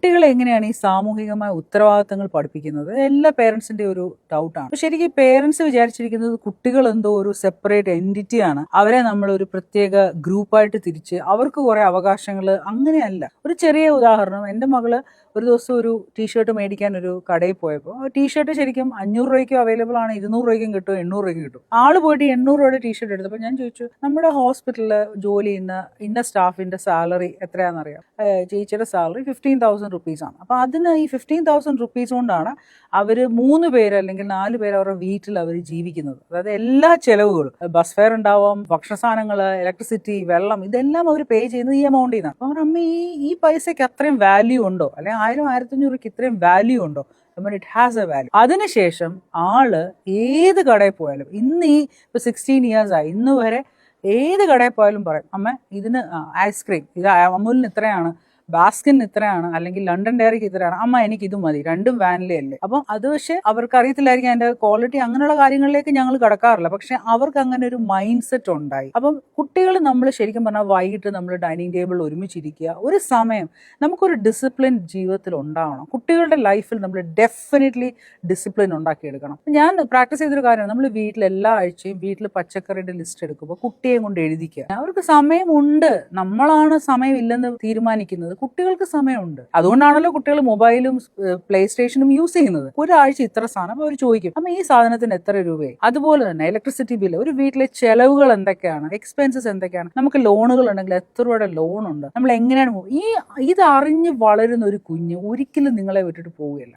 കുട്ടികളെ എങ്ങനെയാണ് ഈ സാമൂഹികമായ ഉത്തരവാദിത്തങ്ങൾ പഠിപ്പിക്കുന്നത്? എല്ലാ പേരൻസിന്റെ ഒരു ഡൗട്ടാണ്. ശരിക്കും പേരൻസ് വിചാരിച്ചിരിക്കുന്നത് കുട്ടികൾ എന്തോ ഒരു സെപ്പറേറ്റ് എൻറ്റിറ്റി ആണ്, അവരെ നമ്മൾ ഒരു പ്രത്യേക ഗ്രൂപ്പായിട്ട് തിരിച്ച് അവർക്ക് കുറെ അവകാശങ്ങൾ, അങ്ങനെയല്ല. ഒരു ചെറിയ ഉദാഹരണം, എൻ്റെ മകള് ഒരു ദിവസം ഒരു ടീഷർട്ട് മേടിക്കാൻ ഒരു കടയിൽ പോയപ്പോൾ ടീഷർട്ട് ശരിക്കും 500 രൂപയ്ക്കും അവൈലബിൾ ആണ്, 200 രൂപയ്ക്കും കിട്ടും, 800 രൂപയ്ക്കും കിട്ടും. ആള് പോയിട്ട് 800 രൂപയുടെ ടീഷർട്ട് എടുത്തപ്പോൾ ഞാൻ ചോദിച്ചു, നമ്മുടെ ഹോസ്പിറ്റലിൽ ജോലി ചെയ്യുന്ന ഇന്ന സ്റ്റാഫിന്റെ സാലറി എത്രയാണെന്നറിയാം? ചേച്ചിയുടെ സാലറി 15,000 റുപ്പീസാണ്. അപ്പോൾ അതിന് ഈ 15,000 റുപ്പീസ് കൊണ്ടാണ് അവർ 3 പേര് അല്ലെങ്കിൽ 4 പേര് അവരുടെ വീട്ടിൽ അവർ ജീവിക്കുന്നത്. അതായത് എല്ലാ ചെലവുകളും, ബസ് ഫെയർ ഉണ്ടാവാം, ഭക്ഷണ സാധനങ്ങൾ, ഇലക്ട്രിസിറ്റി, വെള്ളം, ഇതെല്ലാം അവർ പേ ചെയ്യുന്നത് ഈ എമൗണ്ടിൽ നിന്നാണ്. അപ്പോൾ അമ്മ ഈ പൈസയ്ക്ക് അത്രയും വാല്യൂ ഉണ്ടോ? അല്ലെങ്കിൽ 1000-1500 രൂപയ്ക്ക് ഇത്രയും വാല്യൂ ഉണ്ടോ? It has A value. അതിനുശേഷം ആള് ഏത് കടയിൽ പോയാലും, ഇന്ന് ഈ 16 ഇയേഴ്സ് ആയി, ഇന്ന് വരെ ഏത് കടയിൽ പോയാലും പറയും, അമ്മ ഇതിന് ഐസ്ക്രീം, ഇത് അമൂലിന് ഇത്രയാണ്, ബാസ്കിന് ഇത്രയാണ്, അല്ലെങ്കിൽ ലണ്ടൻ ഡയറിക്ക് ഇത്രയാണ്, അമ്മ എനിക്ക് ഇത് മതി, രണ്ടും വാനിലേ അല്ലേ. അപ്പം അത് പക്ഷെ അവർക്ക് അറിയത്തില്ലായിരിക്കും അതിന്റെ ക്വാളിറ്റി, അങ്ങനെയുള്ള കാര്യങ്ങളിലേക്ക് ഞങ്ങൾ കടക്കാറില്ല. പക്ഷെ അവർക്ക് അങ്ങനെ ഒരു മൈൻഡ് സെറ്റ് ഉണ്ടായി. അപ്പം കുട്ടികൾ, നമ്മൾ ശരിക്കും പറഞ്ഞാൽ വൈകിട്ട് നമ്മൾ ഡൈനിങ് ടേബിളിൽ ഒരുമിച്ചിരിക്കുക, ഒരു സമയം, നമുക്കൊരു ഡിസിപ്ലിൻ ജീവിതത്തിൽ ഉണ്ടാവണം. കുട്ടികളുടെ ലൈഫിൽ നമ്മൾ ഡെഫിനറ്റ്ലി ഡിസിപ്ലിൻ ഉണ്ടാക്കിയെടുക്കണം. ഞാൻ പ്രാക്ടീസ് ചെയ്തൊരു കാര്യമാണ്, നമ്മൾ വീട്ടിൽ എല്ലാ ആഴ്ചയും വീട്ടിൽ പച്ചക്കറിയുടെ ലിസ്റ്റ് എടുക്കുമ്പോൾ കുട്ടിയെ കൊണ്ട് എഴുതിക്കുക. അവർക്ക് സമയമുണ്ട്, നമ്മളാണ് സമയമില്ലെന്ന് തീരുമാനിക്കുന്നത്. കുട്ടികൾക്ക് സമയമുണ്ട്. അതുകൊണ്ടാണല്ലോ കുട്ടികൾ മൊബൈലും പ്ലേ സ്റ്റേഷനും യൂസ് ചെയ്യുന്നത്. ഒരാഴ്ച ഇത്ര സാധനം. അപ്പോൾ അവർ ചോദിക്കും, അമ്മ ഈ സാധനത്തിന് എത്ര രൂപയായി? അതുപോലെ തന്നെ ഇലക്ട്രിസിറ്റി ബില്ല്, ഒരു വീട്ടിലെ ചെലവുകൾ എന്തൊക്കെയാണ്, എക്സ്പെൻസസ് എന്തൊക്കെയാണ്, നമുക്ക് ലോണുകൾ ഉണ്ടെങ്കിൽ എത്ര രൂപയുടെ ലോണുണ്ട്, നമ്മൾ എങ്ങനെയാണ് ഇത് അറിഞ്ഞ് വളരുന്ന ഒരു കുഞ്ഞ് ഒരിക്കലും നിങ്ങളെ വിട്ടിട്ട് പോവുകയല്ല.